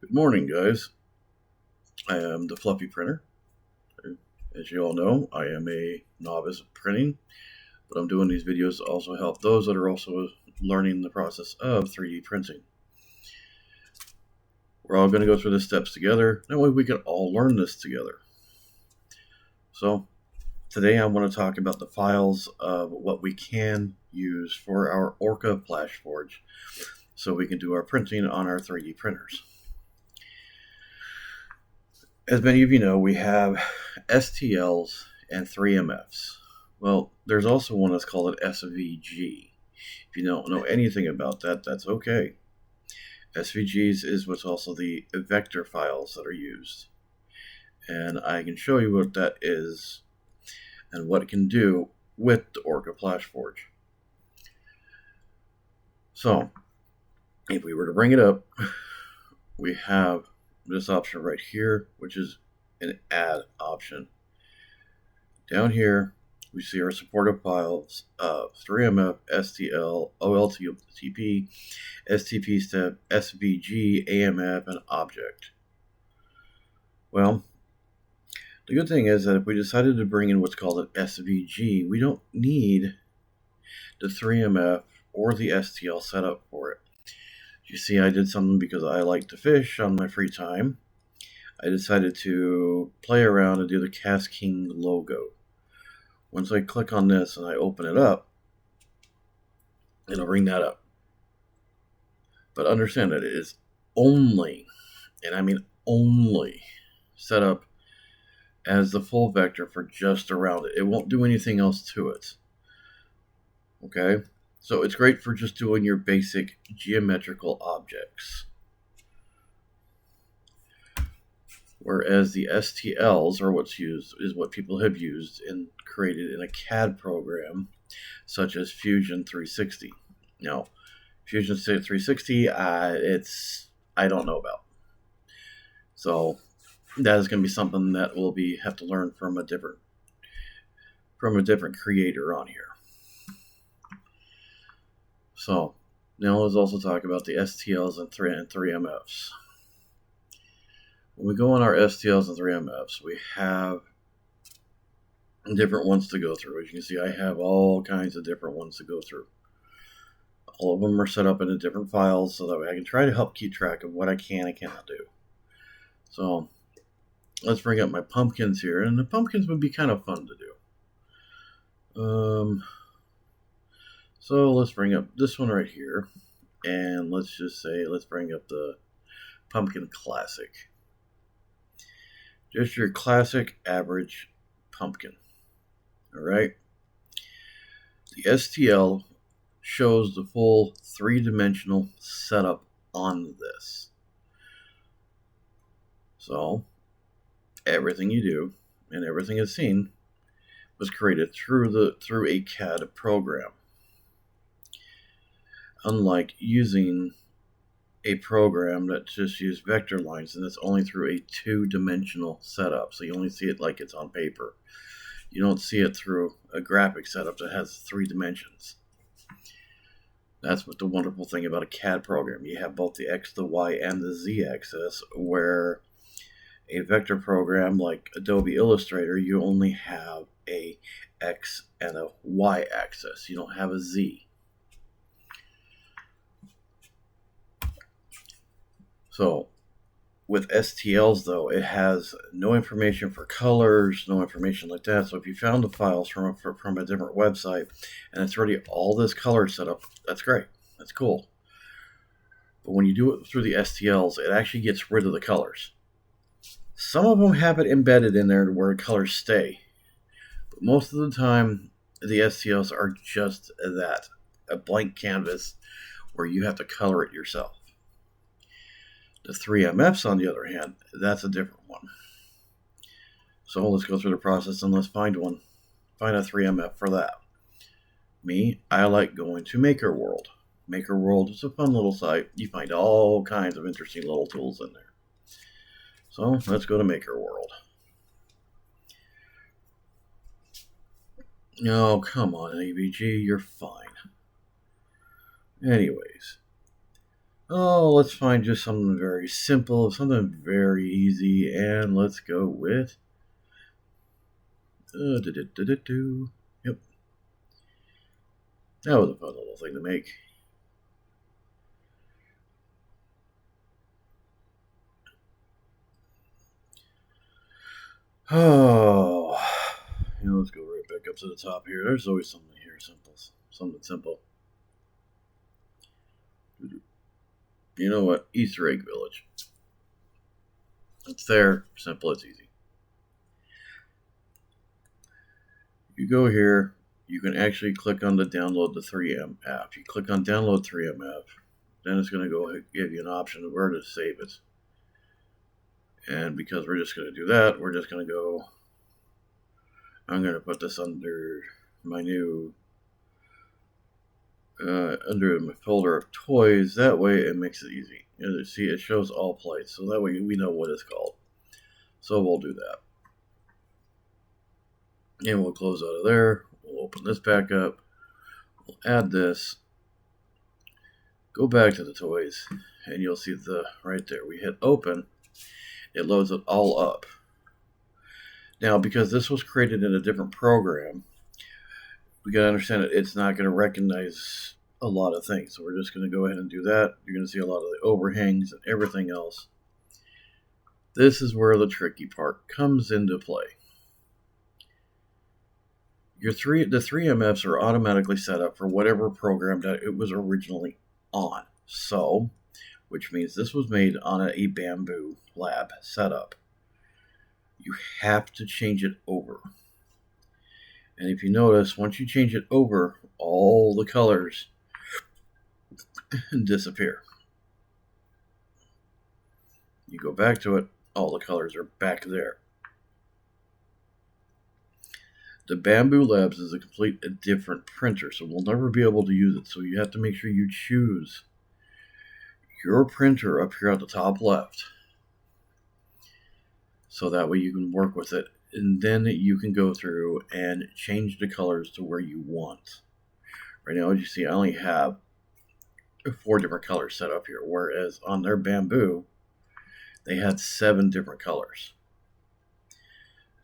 Good morning, guys. I am the Fluffy Printer. As you all know, I am a novice at printing, but I'm doing these videos to also help those that are also learning the process of 3D printing. We're all going to go through the steps together. That way we can all learn this together. So today I want to talk about the files of what we can use for our Orca Flashforge so we can do our printing on our 3D printers. As many of you know, we have STLs and 3MFs. Well, there's also one that's called an SVG. If you don't know anything about that, that's okay. SVGs is what's also the vector files that are used. And I can show you what that is and what it can do with the Orca Flashforge. So, if we were to bring it up, we have this option right here, which is an add option. Down here, we see our supported files of 3MF, STL, OLTP, STP step, SVG, AMF, and object. Well, the good thing is that if we decided to bring in what's called an SVG, we don't need the 3MF or the STL setup for it. You see, I did something because I like to fish on my free time. I decided to play around and do the Cast King logo. Once I click on this and I open it up, it'll bring that up. But understand that it is only, and I mean only, set up as the full vector for just around it. It won't do anything else to it. Okay? So it's great for just doing your basic geometrical objects. Whereas the STLs are what's used, is what people have used and created in a CAD program such as Fusion 360. Now, Fusion 360, I don't know about. So that is going to be something that we'll have to learn from a different creator on here. So now let's also talk about the STLs and 3MFs. When we go on our STLs and 3MFs, we have different ones to go through. As you can see, I have all kinds of different ones to go through. All of them are set up in different files so that way I can try to help keep track of what I can and cannot do. So let's bring up my pumpkins here, and the pumpkins would be kind of fun to do. So let's bring up this one right here, and let's bring up the Pumpkin Classic. Just your classic average pumpkin. Alright? The STL shows the full three-dimensional setup on this. So, everything you do and everything is seen was created through a CAD program. Unlike using a program that just uses vector lines and it's only through a two-dimensional setup. So you only see it like it's on paper. You don't see it through a graphic setup that has 3 dimensions. That's what the wonderful thing about a CAD program. You have both the X, the Y, and the Z axis, where a vector program like Adobe Illustrator, you only have a X and a Y axis. You don't have a Z. So with STLs, though, it has no information for colors, no information like that. So if you found the files from a different website and it's already all this color set up, that's great. That's cool. But when you do it through the STLs, it actually gets rid of the colors. Some of them have it embedded in there where colors stay. But most of the time, the STLs are just that, a blank canvas where you have to color it yourself. The 3MFs, on the other hand, that's a different one. So let's go through the process and let's find one. Find a 3MF for that. Me, I like going to Maker World. Maker World is a fun little site. You find all kinds of interesting little tools in there. So let's go to Maker World. Oh, come on, AVG, you're fine. Anyways. Oh, let's find just something very simple, something very easy, and let's go with yep. That was a fun little thing to make. Oh, let's go right back up to the top here. There's always something here, something simple. You know what? Easter egg village. It's there, simple, it's easy. You go here, you can actually click on the download the 3M app. You click on download 3M app, then it's going to go give you an option of where to save it. And because we're just going to do that, we're just going to go, I'm going to put this under my new, under my folder of toys. That way it makes it easy. See, it shows all plates, so that way we know what it's called. So we'll do that. And we'll close out of there. We'll open this back up. We'll add this. Go back to the toys, and you'll see right there. We hit open. It loads it all up. Now, because this was created in a different program, we got to understand that it's not going to recognize a lot of things. So we're just going to go ahead and do that. You're going to see a lot of the overhangs and everything else. This is where the tricky part comes into play. The 3MFs are automatically set up for whatever program that it was originally on. So, which means this was made on a Bamboo lab setup. You have to change it over. And if you notice, once you change it over, all the colors disappear. You go back to it, all the colors are back there. The Bamboo Labs is a complete different printer, so we'll never be able to use it. So you have to make sure you choose your printer up here at the top left. So that way you can work with it. And then you can go through and change the colors to where you want. Right now, as you see, I only have 4 different colors set up here. Whereas on their Bamboo, they had 7 different colors.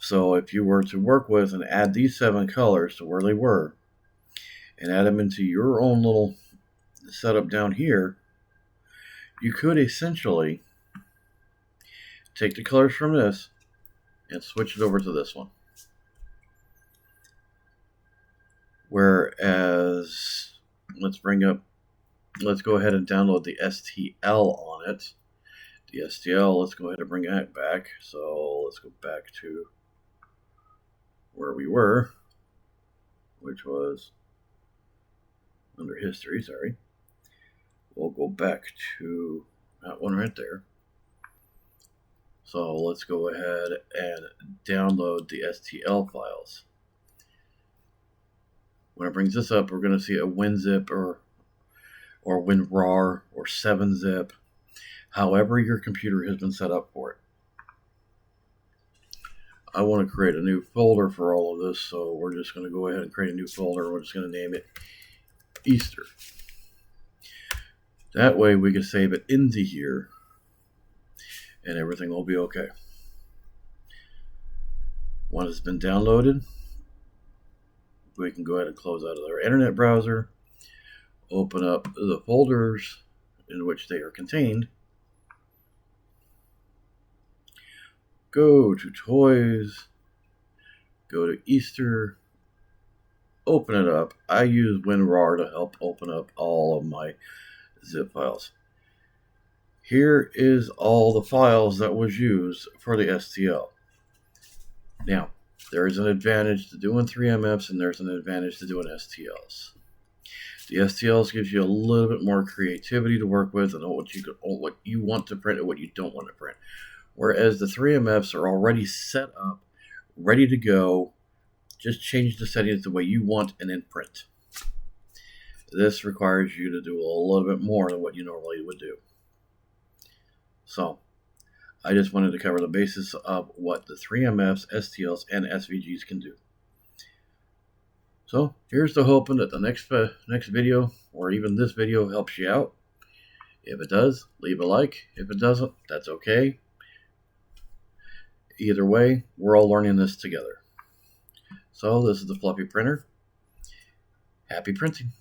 So if you were to work with and add these 7 colors to where they were, and add them into your own little setup down here, you could essentially take the colors from this and switch it over to this one. Whereas, let's go ahead and download the STL on it. The STL, let's go ahead and bring that back. So let's go back to where we were, which was under history, sorry. We'll go back to that one right there. So let's go ahead and download the STL files. When it brings this up, we're going to see a WinZip or WinRAR or 7-zip, however your computer has been set up for it. I want to create a new folder for all of this, so we're just going to go ahead and create a new folder. We're just going to name it Easter. That way we can save it into here, and everything will be okay. Once it's been downloaded, we can go ahead and close out of our internet browser, open up the folders in which they are contained, go to Toys, go to Easter, open it up. I use WinRAR to help open up all of my zip files. Here is all the files that was used for the STL. Now, there is an advantage to doing 3MFs and there's an advantage to doing STLs. The STLs gives you a little bit more creativity to work with and what you want to print and what you don't want to print. Whereas the 3MFs are already set up, ready to go. Just change the settings the way you want and then print. This requires you to do a little bit more than what you normally would do. So, I just wanted to cover the basis of what the 3MFs, STLs, and SVGs can do. So, here's to hoping that the next video, or even this video, helps you out. If it does, leave a like. If it doesn't, that's okay. Either way, we're all learning this together. So this is the Fluffy Printer. Happy printing.